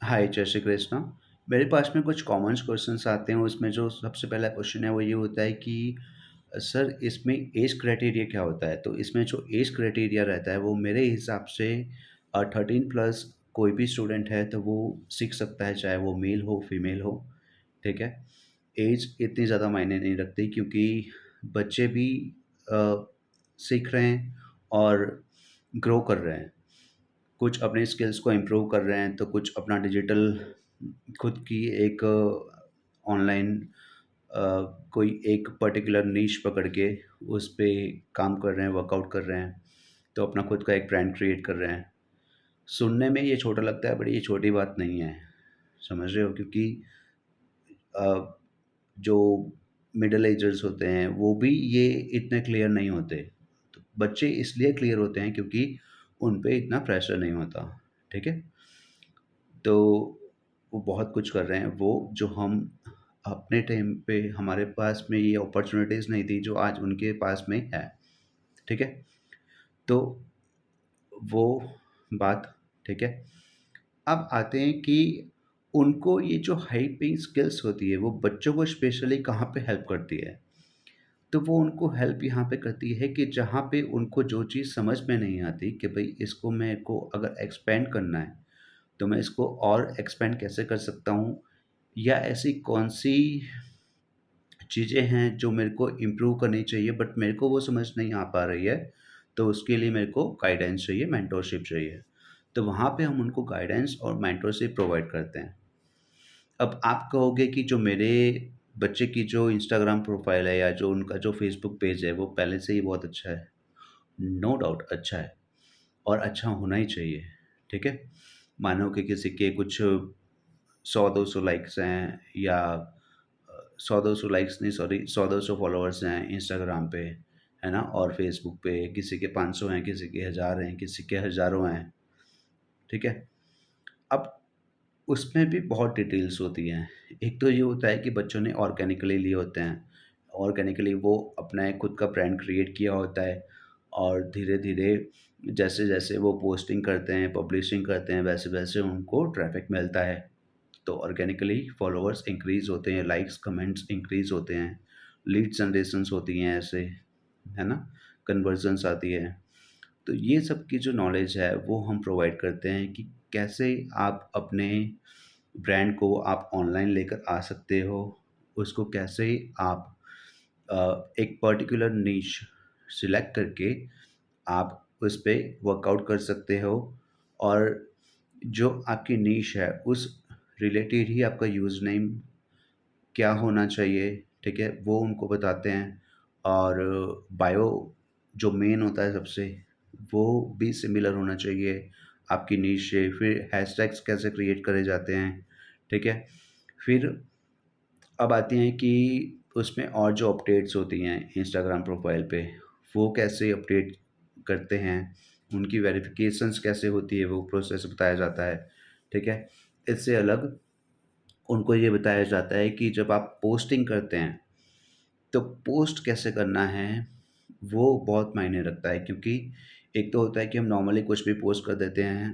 हाय, जय श्री कृष्ण। मेरे पास में कुछ कॉमन्स क्वेश्चन्स आते हैं, उसमें जो सबसे पहला क्वेश्चन है वो ये होता है कि सर इसमें ऐज क्राइटेरिया क्या होता है? तो इसमें जो ऐज क्राइटेरिया रहता है वो मेरे हिसाब से 13 प्लस कोई भी स्टूडेंट है तो वो सीख सकता है, चाहे वो मेल हो, फीमेल हो, ठीक है? ऐज इतनी ज़्यादा मायने नहीं रखती क्योंकि बच्चे भी अ, सीख रहे हैं और ग्रो कर रहे हैं। कुछ अपने स्किल्स को इम्प्रूव कर रहे हैं, तो कुछ अपना डिजिटल खुद की एक ऑनलाइन अ, कोई एक पर्टिकुलर नीश पकड़ के उस पे काम कर रहे हैं, वर्कआउट कर रहे हैं, तो अपना खुद का एक ब्रांड क्रिएट कर रहे हैं। सुनने में ये छोटा लगता है, बट ये छोटी बात नहीं है, समझ रहे हो? क्योंकि अ, जो मिडल एजर्स होते हैं, वो भी ये इतने क्लियर नहीं होते। तो बच्चे इसलिए क्लियर होते हैं क्योंकि उन पे इतना प्रेशर नहीं होता, ठीक है? तो वो बहुत कुछ कर रहे हैं, वो जो हम अपने टाइम पे हमारे पास में ये अपॉर्च्युनिटीज़ नहीं थी, जो आज उनके पास में है, ठीक है? तो वो बात, ठीक है? अब आते हैं कि उनको ये जो हाई पेइंग स्किल्स होती है, वो बच्चों को स्पेशली कहाँ पे हेल्प करती है? तो वो उनको हेल्प यहाँ पे करती है कि जहाँ पे उनको जो चीज़ समझ में नहीं आती कि भई इसको मेरे को अगर एक्सपेंड करना है, तो मैं इसको और एक्सपेंड कैसे कर सकता हूँ? या ऐसी कौन-सी चीज़ें हैं जो मेरे को इम्प्रूव करनी चाहिए बट मेरे को वो समझ नहीं आ पा रही है, तो उसके लिए मेरे को गाइडेंस चाहिए, मेंटरशिप चाहिए। तो वहाँ पे हम उनको गाइडेंस और मेंटरशिप प्रोवाइड करते हैं। अब आप कहोगे कि जो मेरे बच्चे की जो इंस्टाग्राम प्रोफ़ाइल है या जो उनका जो फ़ेसबुक पेज है, वो पहले से ही बहुत अच्छा है। नो डाउट अच्छा है और अच्छा होना ही चाहिए, ठीक है? मानो कि किसी के कुछ 100-200 लाइक्स हैं या 100-200 लाइक्स नहीं, सॉरी, 100-200 फॉलोअर्स हैं इंस्टाग्राम पे, है ना? और फ़ेसबुक पे किसी के 500 हैं, किसी के 1000 हैं, किसी के हज़ारों हैं, ठीक है? अब उसमें भी बहुत डिटेल्स होती हैं। एक तो ये होता है कि बच्चों ने ऑर्गेनिकली लिए होते हैं। ऑर्गेनिकली वो अपना एक खुद का ब्रांड क्रिएट किया होता है और धीरे-धीरे जैसे-जैसे वो पोस्टिंग करते हैं, पब्लिशिंग करते हैं, वैसे-वैसे उनको ट्रैफ़िक मिलता है। तो ऑर्गेनिकली फॉलोअर्स इंक्रीज़ होते हैं, लाइक्स, कमेंट्स इंक्रीज़ होते हैं, लीड जनरेशंस होती हैं ऐसे, है ना? कन्वर्जन्स आती है। तो ये सब की जो नॉलेज है वो हम प्रोवाइड करते हैं कि कैसे आप अपने ब्रांड को आप ऑनलाइन लेकर आ सकते हो, उसको कैसे आप एक पर्टिकुलर नीश सिलेक्ट करके आप उस पे वर्कआउट कर सकते हो और जो आपकी नीश है उस रिलेटेड ही आपका यूज़ नेम क्या होना चाहिए, ठीक है? वो उनको बताते हैं और बायो जो मेन होता है सबसे, वो भी सिमिलर होना चाहिए आपकी नीश से। फिर हैशटैग्स कैसे क्रिएट करे जाते हैं, ठीक है? फिर अब आती हैं कि उसमें और जो अपडेट्स होती हैं इंस्टाग्राम प्रोफाइल पे, वो कैसे अपडेट करते हैं, उनकी वेरिफ़िकेशंस कैसे होती है, वो प्रोसेस बताया जाता है, ठीक है? इससे अलग उनको ये बताया जाता है कि जब आप पोस्टिंग करते हैं, तो पोस्ट कैसे करना है, वो बहुत मायने रखता है क्योंकि एक तो होता है कि हम नॉर्मली कुछ भी पोस्ट कर देते हैं,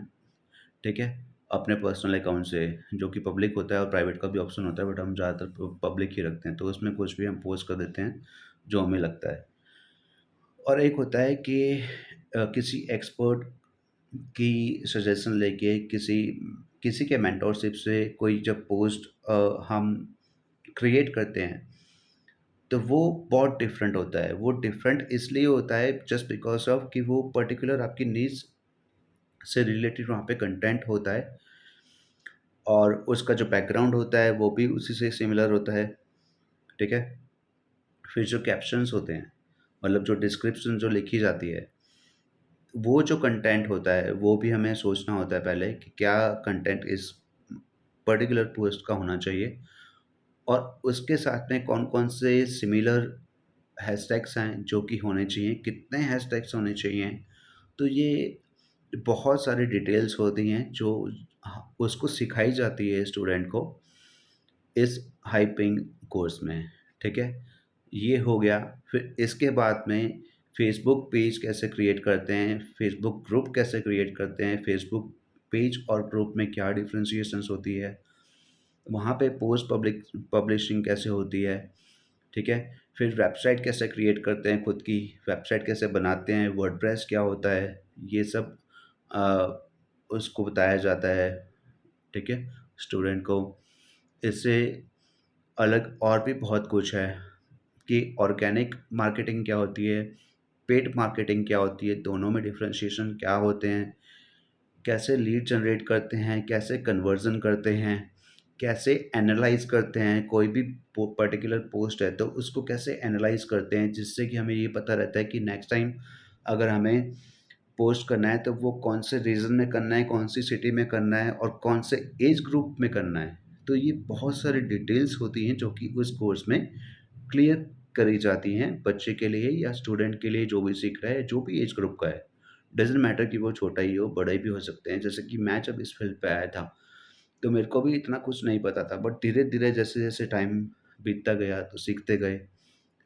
ठीक है? अपने पर्सनल अकाउंट से, जो कि पब्लिक होता है और प्राइवेट का भी ऑप्शन होता है, बट हम ज़्यादातर पब्लिक ही रखते हैं, तो उसमें कुछ भी हम पोस्ट कर देते हैं, जो हमें लगता है। और एक होता है कि किसी एक्सपर्ट की सजेशन लेके किसी किसी के मेंटरशिप से कोई जब पोस्ट हम क्रिएट करते हैं, तो वो बहुत डिफरेंट होता है। वो डिफरेंट इसलिए होता है जस्ट बिकॉज़ ऑफ कि वो पर्टिकुलर आपकी नीड्स से रिलेटेड वहाँ पे कंटेंट होता है और उसका जो बैकग्राउंड होता है वो भी उसी से सिमिलर होता है, ठीक है? फिर जो कैप्शंस होते हैं, मतलब जो डिस्क्रिप्शन जो लिखी जाती है, वो जो कंटेंट होता है, वो भी हमें सोचना होता है पहले कि क्या कंटेंट इस पर्टिकुलर पोस्ट का होना चाहिए और उसके साथ में कौन-कौन से सिमिलर हैशटैग्स हैं जो कि होने चाहिए, कितने हैशटैग्स होने चाहिए। तो ये बहुत सारी डिटेल्स होती हैं जो उसको सिखाई जाती है स्टूडेंट को इस हाई पेइंग कोर्स में, ठीक है? ये हो गया, फिर इसके बाद में फ़ेसबुक पेज कैसे क्रिएट करते हैं, फ़ेसबुक ग्रुप कैसे क्रिएट करते हैं, फ़ेसबुक पेज और ग्रुप में क्या डिफरेंशिएशंस होती है, वहाँ पे पोस्ट पब्लिशिंग कैसे होती है, ठीक है? फिर वेबसाइट कैसे क्रिएट करते हैं खुद की, वेबसाइट कैसे बनाते हैं, वर्डप्रेस क्या होता है, ये सब अ, उसको बताया जाता है, ठीक है? स्टूडेंट को। इससे अलग और भी बहुत कुछ है कि ऑर्गेनिक मार्केटिंग क्या होती है, पेड मार्केटिंग क्या होती है, दोनों में डिफरेंशिएशन क्या होते हैं, कैसे लीड जनरेट करते हैं, कैसे कन्वर्जन करते हैं, कैसे एनालाइज करते हैं, कोई भी पर्टिकुलर पोस्ट है तो उसको कैसे एनालाइज करते हैं जिससे कि हमें ये पता रहता है कि नेक्स्ट टाइम अगर हमें पोस्ट करना है तो वो कौन से रीजन में करना है, कौन सी सिटी में करना है और कौन से एज ग्रुप में करना है। तो ये बहुत सारी डिटेल्स होती हैं जो कि उस कोर्स में क्लियर करी जाती हैं बच्चे के लिए या स्टूडेंट के लिए जो भी सीख रहा है, जो भी एज ग्रुप का है। डज़न्ट मैटर कि वो छोटा ही हो, बड़े भी हो सकते हैं। जैसे कि मैं जब इस फील्ड पे आया था, तो मेरे को भी इतना कुछ नहीं पता था, बट धीरे-धीरे जैसे-जैसे टाइम बीतता गया तो सीखते गए,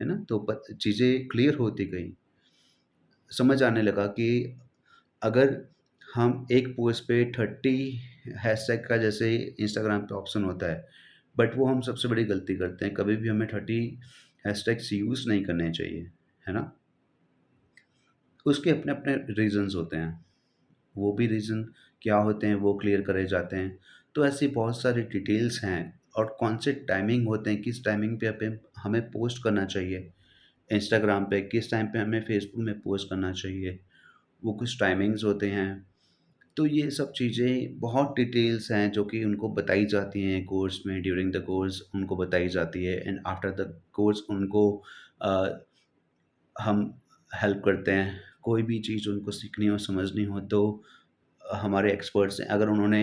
है ना? तो पत चीज़ें क्लियर होती गई। समझ आने लगा कि अगर हम एक पोस्ट पे 30 हैशटैग का जैसे इंस्टाग्राम पे ऑप्शन होता है, बट वो हम सबसे बड़ी गलती करते हैं। कभी भी हमें 30 हैशटैग्स यूज़ नहीं करने चाहिए, है ना? उसके अपने-अपने रीज़न्स होते हैं। वो भी रीज़न क्या होते हैं वो क्लियर करे जाते हैं। तो ऐसी बहुत सारी डिटेल्स हैं और कौन से टाइमिंग होते हैं, किस टाइमिंग पे हमें पोस्ट करना चाहिए। इंस्टाग्राम पे किस टाइम पे हमें फेसबुक में पोस्ट करना चाहिए, वो कुछ टाइमिंग्स होते हैं। तो ये सब चीज़ें बहुत डिटेल्स हैं जो कि उनको बताई जाती हैं कोर्स में, ड्यूरिंग द कोर्स उनको बताई जाती है एंड आफ्टर द कोर्स उनको अ, हम हेल्प करते हैं। कोई भी चीज़ उनको सीखनी हो, समझनी हो तो हमारे एक्सपर्ट्स हैं। अगर उन्होंने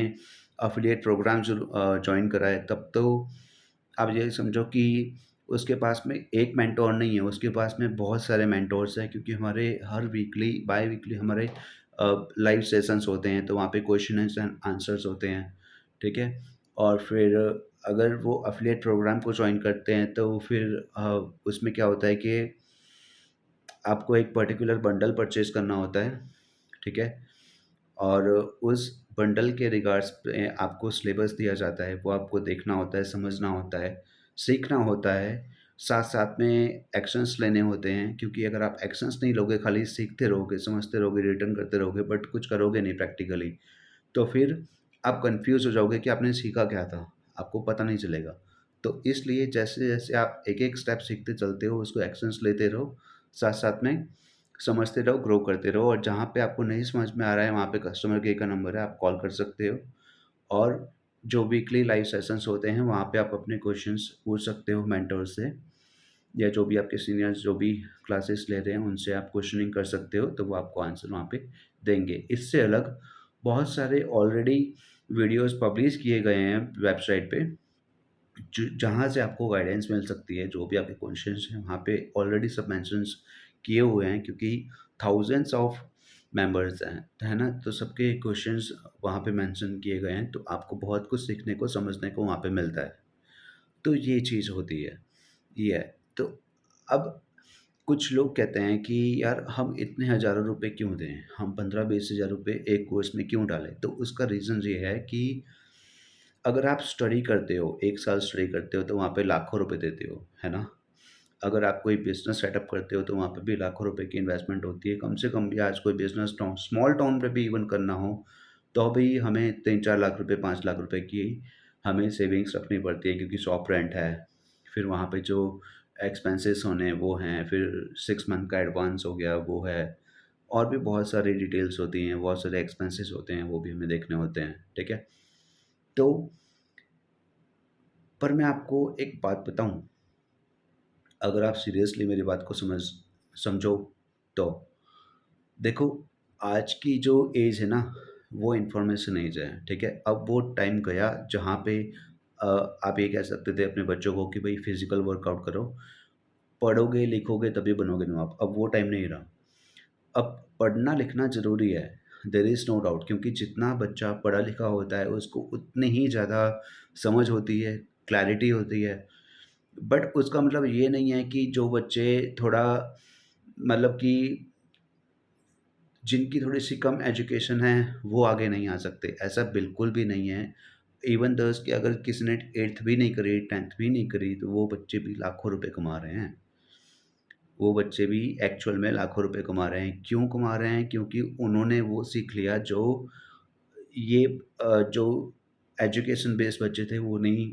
एफ़िलिएट प्रोग्राम जॉइन करा है तब तो आप ये समझो कि उसके पास में एक मेंटर नहीं है, उसके पास में बहुत सारे मेंटर्स हैं क्योंकि हमारे हर वीकली, बाय वीकली हमारे लाइव सेशंस होते हैं, तो वहाँ पे क्वेश्चन एंड आंसर्स होते हैं, ठीक है? और फिर अगर वो एफ़िलिएट प्रोग्राम को जॉइन करते हैं तो फिर उसमें क्या होता है कि आपको एक पर्टिकुलर बंडल परचेज़ करना होता है, ठीक है? और उस बंडल के रिगार्ड्स पे आपको सिलेबस दिया जाता है, वो आपको देखना होता है, समझना होता है, सीखना होता है, साथ-साथ में एक्शंस लेने होते हैं क्योंकि अगर आप एक्शंस नहीं लोगे, खाली सीखते रहोगे, समझते रहोगे, रिटर्न करते रहोगे बट कुछ करोगे नहीं प्रैक्टिकली, तो फिर आप कन्फ्यूज़ हो जाओगे कि आपने सीखा क्या था, आपको पता नहीं चलेगा। तो इसलिए जैसे-जैसे आप एक-एक स्टेप सीखते चलते हो, उसको एक्शंस लेते रहो, साथ-साथ में समझते रहो, ग्रो करते रहो और जहाँ पे आपको नहीं समझ में आ रहा है, वहाँ पे कस्टमर केयर का नंबर है, आप कॉल कर सकते हो और जो वीकली लाइव सेशंस होते हैं, वहाँ पे आप अपने क्वेश्चंस पूछ सकते हो मेंटर से या जो भी आपके सीनियर्स जो भी क्लासेस ले रहे हैं, उनसे आप क्वेश्चनिंग कर सकते हो, तो वो आपको आंसर वहाँ पे देंगे। इससे अलग बहुत सारे ऑलरेडी वीडियोज़ पब्लिश किए गए हैं वेबसाइट पे, ज जहाँ से आपको गाइडेंस मिल सकती है, जो भी आपके क्वेश्चंस हैं, वहाँ पे ऑलरेडी सब मेंशन्स किए हुए हैं क्योंकि थाउज़ेंड्स ऑफ मेंबर्स हैं, है ना? तो सबके क्वेश्चंस वहाँ पे मेंशन किए गए हैं, तो आपको बहुत कुछ सीखने को, समझने को वहाँ पे मिलता है। तो ये चीज़ होती है, ये है। तो अब कुछ लोग कहते हैं कि यार हम इतने हज़ारों रुपए क्यों दें? हम 15-20 हज़ार रुपए एक कोर्स में क्यों डालें? तो उसका रीज़न ये है कि अगर आप स्टडी करते हो, 1 साल स्टडी करते हो तो वहाँ पे लाखों रुपए देते हो, है ना? अगर आप कोई बिज़नेस सेटअप करते हो तो वहाँ पे भी लाखों रुपए की इन्वेस्टमेंट होती है। कम से कम भी आज कोई बिज़नेस टाउन स्मॉल टाउन पे भी इवन करना हो, तो भी हमें 3-4 लाख रुपए, 5 लाख रुपए की हमें सेविंग्स रखनी पड़ती है क्योंकि शॉप रेंट है। फिर वहाँ पे जो एक्सपेंसेस होने हैं वो हैं, फिर 6 मंथ का एडवांस हो गया वो है। और भी बहुत सारी डिटेल्स होती हैं, बहुत सारे एक्सपेंसेस होते हैं, वो भी हमें देखने होते हैं, ठीक है? तो पर मैं आपको एक बात बताऊँ, अगर आप सीरियसली मेरी बात को समझो तो देखो, आज की जो एज है ना, वो इन्फॉर्मेशन एज है, ठीक है? अब वो टाइम गया जहाँ पे अ, आप ये कह सकते थे अपने बच्चों को कि भई फिज़िकल वर्कआउट करो, पढ़ोगे, लिखोगे तभी बनोगे नवाब। अब वो टाइम नहीं रहा। अब पढ़ना लिखना ज़रूरी है, देयर इज़ नो डाउट क्योंकि जितना बच्चा पढ़ा लिखा होता है, उसको उतनी ही ज़्यादा समझ होती है, क्लैरिटी होती है। बट उसका मतलब ये नहीं है कि जो बच्चे थोड़ा मतलब कि जिनकी थोड़ी-सी कम एजुकेशन है, वो आगे नहीं आ सकते, ऐसा बिल्कुल भी नहीं है। इवन दोज़ कि अगर किसी ने 8th भी नहीं करी, 10th भी नहीं करी, तो वो बच्चे भी लाखों रुपए कमा रहे हैं। वो बच्चे भी एक्चुअल में लाखों रुपए कमा रहे हैं। क्यों कमा रहे हैं? क्योंकि उन्होंने वो सीख लिया जो ये जो एजुकेशन बेस्ड बच्चे थे वो नहीं,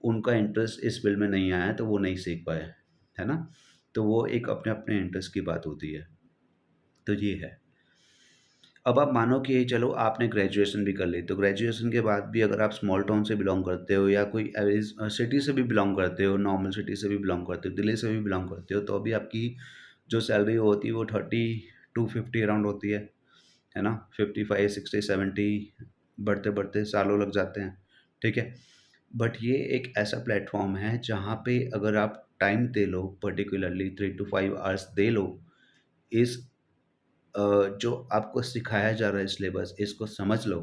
उनका इंटरेस्ट इस फ़ील्ड में नहीं आया तो वो नहीं सीख पाए, है ना? तो वो एक अपने-अपने इंटरेस्ट की बात होती है। तो ये है। अब आप मानो कि चलो आपने ग्रेजुएशन भी कर ली, तो ग्रेजुएशन के बाद भी अगर आप स्मॉल टाउन से बिलॉन्ग करते हो या कोई सिटी से भी बिलॉन्ग करते हो, नॉर्मल सिटी से भी बिलॉन्ग करते हो, दिल्ली से भी बिलॉन्ग करते हो, तो अभी आपकी जो सैलरी होती है वो 30 टू 50 अराउंड होती है ना? 55, 60, 70 बढ़ते-बढ़ते सालों लग जाते हैं, ठीक है? बट ये एक ऐसा प्लेटफ़ॉर्म है जहाँ पे अगर आप टाइम दे लो पर्टिकुलरली 3 टू 5 आवर्स दे लो, इस जो आपको सिखाया जा रहा है सिलेबस इसको समझ लो,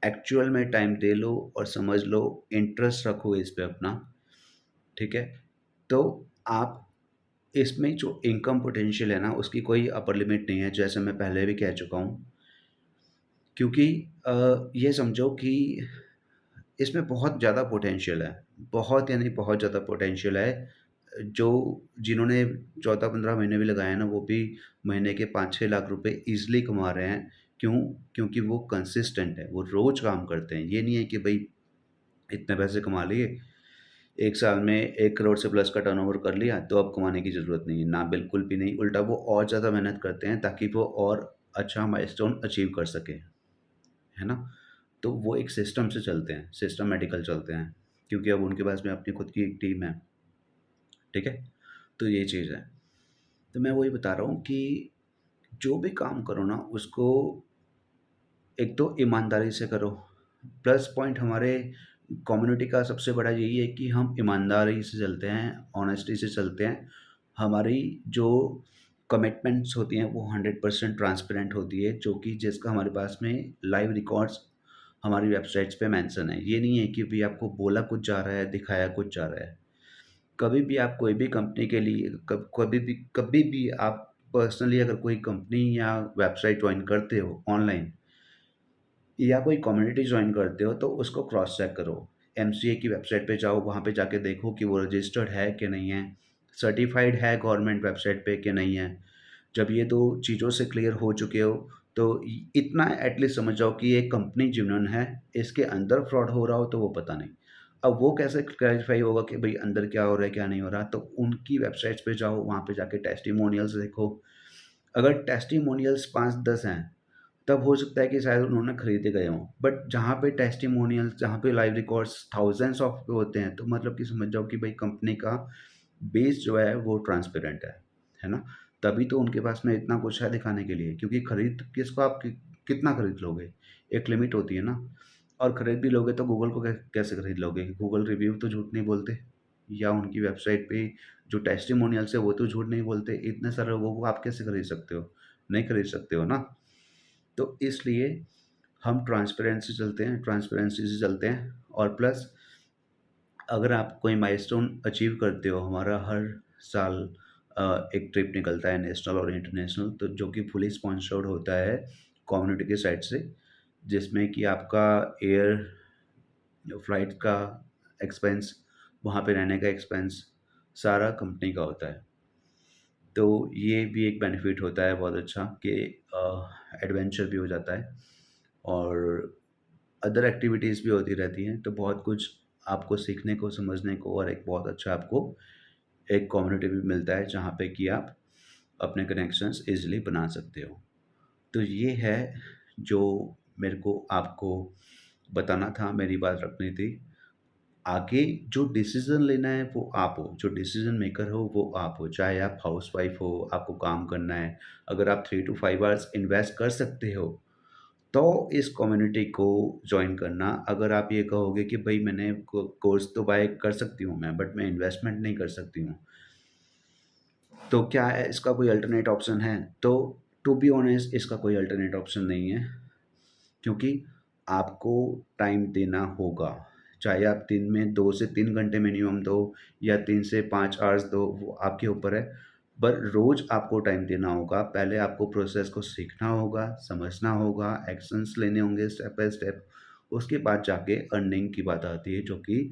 एक्चुअल में टाइम दे लो और समझ लो, इंटरेस्ट रखो इस पे अपना, ठीक है? तो आप इसमें जो इनकम पोटेंशियल है ना, उसकी कोई अपर लिमिट नहीं है, जैसे मैं पहले भी कह चुका हूँ। क्योंकि ये समझो कि इसमें बहुत ज़्यादा पोटेंशियल है, बहुत यानी बहुत ज़्यादा पोटेंशियल है। जो जिन्होंने 14-15 महीने भी लगाए हैं ना, वो भी महीने के 5-6 लाख रुपए ईज़िली कमा रहे हैं। क्यों? क्योंकि वो कंसिस्टेंट हैं, वो रोज़ काम करते हैं। ये नहीं है कि भई इतने पैसे कमा लिए, 1 साल में 1 करोड़ से प्लस का टर्नओवर कर लिया, तो अब कमाने की ज़रूरत नहीं है। ना, बिल्कुल भी नहीं, उल्टा वो और ज़्यादा मेहनत करते हैं ताकि वो और अच्छा माइलस्टोन अचीव कर सकें, है ना? तो वो एक सिस्टम से चलते हैं, सिस्टमैटिकल चलते हैं, क्योंकि अब उनके पास में अपनी खुद की एक टीम है, ठीक है? तो ये चीज़ है। तो मैं वही बता रहा हूँ कि जो भी काम करो ना, उसको एक तो ईमानदारी से करो। प्लस पॉइंट हमारे कम्युनिटी का सबसे बड़ा यही है कि हम ईमानदारी से चलते हैं, ऑनेस्टी से चलते हैं। हमारी जो कमिटमेंट्स होती हैं, वो 100% ट्रांसपेरेंट होती है, जो कि जिसका हमारे पास में लाइव रिकॉर्ड्स हमारी वेबसाइट्स पे मेंशन है। ये नहीं है कि भई आपको बोला कुछ जा रहा है, दिखाया कुछ जा रहा है। कभी भी आप कोई भी कंपनी के लिए कभी भी आप पर्सनली अगर कोई कंपनी या वेबसाइट जॉइन करते हो ऑनलाइन या कोई कम्युनिटी जॉइन करते हो, तो उसको क्रॉस चेक करो। एमसीए की वेबसाइट पे जाओ, वहाँ पे जाके देखो कि वो रजिस्टर्ड है कि नहीं है, सर्टिफाइड है गवर्नमेंट वेबसाइट पे कि नहीं है। जब ये 2 चीज़ों से क्लियर हो चुके हो, तो इतना एटलीस्ट समझ जाओ कि ये कंपनी जेन्युइन है, इसके अंदर फ्रॉड हो रहा हो तो वो पता नहीं। अब वो कैसे क्लैरिफ़ाई होगा कि भई अंदर क्या हो रहा है, क्या नहीं हो रहा? तो उनकी वेबसाइट्स पे जाओ, वहाँ पे जाके टेस्टिमोनियल्स देखो। अगर टेस्टिमोनियल्स 5-10 हैं, तब हो सकता है कि शायद उन्होंने खरीदे गए हों। बट जहाँ पे टेस्टिमोनियल्स, जहाँ पे लाइव रिकॉर्ड्स थाउज़ेंड्स ऑफ होते हैं, तो मतलब कि समझ जाओ कि भई कंपनी का बेस जो है वो ट्रांसपेरेंट है ना? तभी तो उनके पास में इतना कुछ है दिखाने के लिए, क्योंकि खरीद किसको आप कितना खरीद लोगे? एक लिमिट होती है ना, और खरीद भी लोगे तो गूगल को कैसे खरीद लोगे? गूगल रिव्यू तो झूठ नहीं बोलते, या उनकी वेबसाइट पे जो टेस्टिमोनियल्स है वो तो झूठ नहीं बोलते। इतने सारे लोगों को आप कैसे खरीद सकते हो? नहीं खरीद सकते हो ना। तो इसलिए हम ट्रांसपेरेंसी से चलते हैं, और प्लस अगर आप कोई माइलस्टोन अचीव करते हो, हमारा हर साल एक ट्रिप निकलता है नेशनल और इंटरनेशनल, तो जो कि फुली स्पॉन्सर्ड होता है कम्युनिटी की साइड से, जिसमें कि आपका एयर फ्लाइट का एक्सपेंस, वहाँ पे रहने का एक्सपेंस सारा कंपनी का होता है। तो ये भी एक बेनिफिट होता है बहुत अच्छा कि एडवेंचर भी हो जाता है, और अदर एक्टिविटीज़ भी होती रहती हैं, तो बहुत कुछ आपको सीखने को, समझने को, और एक बहुत अच्छा आपको एक कम्युनिटी भी मिलता है जहाँ पे कि आप अपने कनेक्शंस ईज़िली बना सकते हो। तो ये है जो मेरे को आपको बताना था, मेरी बात रखनी थी। आगे जो डिसीज़न लेना है वो आप हो, जो डिसीज़न मेकर हो वो आप हो। चाहे आप हाउसवाइफ़ हो, आपको काम करना है, अगर आप 3 टू 5 आवर्स इन्वेस्ट कर सकते हो, तो इस कम्युनिटी को जॉइन करना। अगर आप ये कहोगे कि भई मैंने कोर्स तो बाय कर सकती हूँ मैं, बट मैं इन्वेस्टमेंट नहीं कर सकती हूँ, तो क्या है इसका कोई अल्टरनेट ऑप्शन है? तो टू बी ऑनेस्ट इसका कोई अल्टरनेट ऑप्शन नहीं है, क्योंकि आपको टाइम देना होगा। चाहे आप दिन में 2 से 3 घंटे मिनिमम दो, या 3 से 5 आवर्स दो, वो आपके ऊपर है। पर रोज़ आपको टाइम देना होगा। पहले आपको प्रोसेस को सीखना होगा, समझना होगा, एक्शंस लेने होंगे स्टेप बाय स्टेप। उसके बाद जाके अर्निंग की बात आती है, जो कि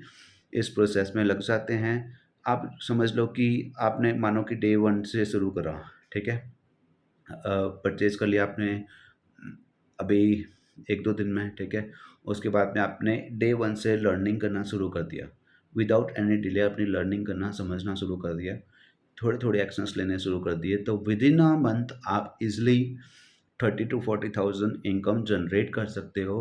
इस प्रोसेस में लग जाते हैं। आप समझ लो कि आपने मानो कि डे 1 से शुरू करा, ठीक है? परचेज़ कर लिया आपने अभी 1-2 दिन में, ठीक है? उसके बाद में आपने डे 1 से लर्निंग करना शुरू कर दिया। विदाउट एनी डिले अपनी लर्निंग करना, समझना शुरू कर दिया। थोड़े-थोड़े एक्शंस लेने शुरू कर दिए, तो विदिन अ मंथ आप ईज़िली 30 टू 40,000 इनकम जनरेट कर सकते हो।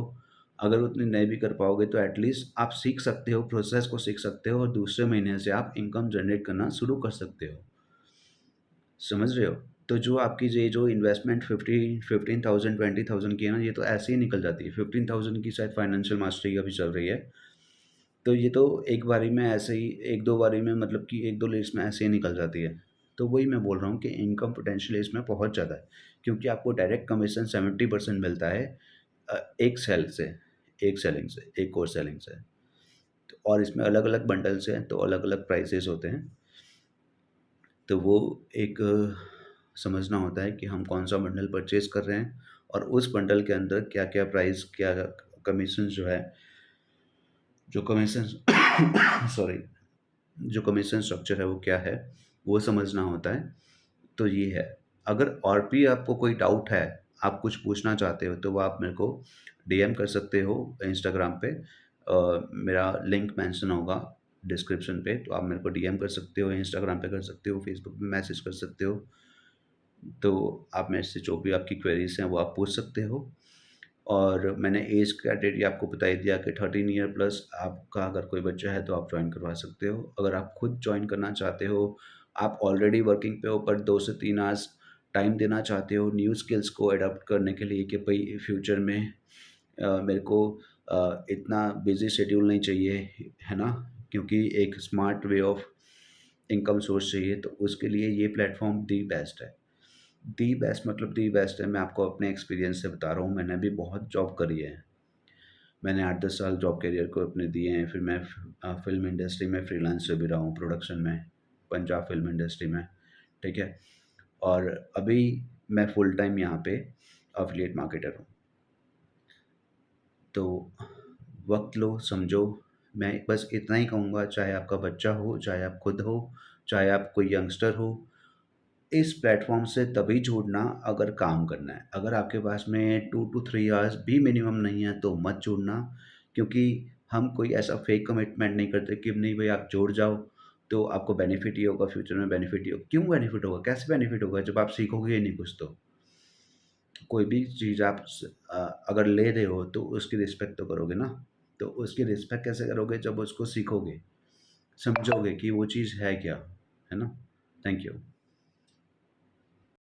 अगर उतनी नहीं भी कर पाओगे तो एट लीस्ट आप सीख सकते हो, प्रोसेस को सीख सकते हो और दूसरे महीने से आप इनकम जनरेट करना शुरू कर सकते हो। समझ रहे हो? तो जो आपकी ये जो इन्वेस्टमेंट 15,000 20,000 की है ना, ये तो ऐसे ही निकल जाती है। 15,000 की शायद फाइनेंशियल मास्टरी अभी चल रही है। तो ये तो एक बारी में ऐसे ही 1-2 बारी में, मतलब कि 1-2 लीड्स में ऐसे ही निकल जाती है। तो वही मैं बोल रहा हूँ कि इनकम पोटेंशियल इसमें बहुत ज़्यादा है, क्योंकि आपको डायरेक्ट कमीशन 70% मिलता है एक सेल से, एक सेलिंग से, एक कोर्स सेलिंग से। तो और इसमें अलग-अलग बंडल्स हैं, तो अलग-अलग प्राइसेज़ होते हैं। तो वो एक समझना होता है कि हम कौन-सा बंडल परचेज़ कर रहे हैं और उस बंडल के अंदर क्या-क्या प्राइस, क्या कमीशन जो है, जो कमीशन सॉरी, जो कमीशन स्ट्रक्चर है वो क्या है, वो समझना होता है। तो ये है। अगर और भी आपको कोई डाउट है, आप कुछ पूछना चाहते हो, तो वो आप मेरे को डीएम कर सकते हो इंस्टाग्राम पे। मेरा लिंक मेंशन होगा डिस्क्रिप्शन पे, तो आप मेरे को डीएम कर सकते हो, इंस्टाग्राम पे कर सकते हो, फेसबुक पे मैसेज कर सकते हो। तो आप मेरे से जो भी आपकी क्वेरीज़ हैं वो आप पूछ सकते हो। और मैंने एज क्राइटेरिया आपको बता ही दिया कि 13 ईयर प्लस आपका अगर कोई बच्चा है तो आप जॉइन करवा सकते हो। अगर आप खुद जॉइन करना चाहते हो, आप ऑलरेडी वर्किंग पे हो पर 2 से 3 आवर्स टाइम देना चाहते हो न्यू स्किल्स को अडॉप्ट करने के लिए कि भई फ्यूचर में मेरे को इतना बिज़ी शेड्यूल नहीं चाहिए, है ना? क्योंकि एक smart way of income source चाहिए, तो उसके लिए ये प्लेटफ़ॉर्म दी बेस्ट है। दी बेस्ट मतलब दी बेस्ट है, मैं आपको अपने एक्सपीरियंस से बता रहा हूँ, मैंने भी बहुत जॉब करी है। मैंने 8-10 साल जॉब करियर को अपने दिए हैं, फिर मैं फ़िल्म इंडस्ट्री में फ्रीलांसर भी रहा हूँ, प्रोडक्शन में, पंजाब फ़िल्म इंडस्ट्री में, ठीक है? और अभी मैं फुल टाइम यहाँ पे एफ़िलिएट मार्केटर हूँ। तो वक़्त लो, समझो, मैं बस इतना ही कहूँगा, चाहे आपका बच्चा हो, चाहे आप खुद हो, चाहे आप कोई यंगस्टर हो, इस प्लेटफ़ॉर्म से तभी जुड़ना अगर काम करना है। अगर आपके पास में 2 टू 3 आवर्स भी मिनिमम नहीं है तो मत जुड़ना, क्योंकि हम कोई ऐसा फ़ेक कमिटमेंट नहीं करते कि नहीं भई आप जुड़ जाओ, तो आपको बेनिफिट ही होगा, फ्यूचर में बेनिफिट ही होगा। क्यों बेनिफिट होगा? कैसे बेनिफिट होगा जब आप सीखोगे ही नहीं कुछ तो? कोई भी चीज़ आप अगर ले रहे हो तो उसकी रिस्पेक्ट तो करोगे ना? तो उसकी रिस्पेक्ट कैसे करोगे? जब उसको सीखोगे, समझोगे कि वो चीज़ है क्या, है ना? Thank you.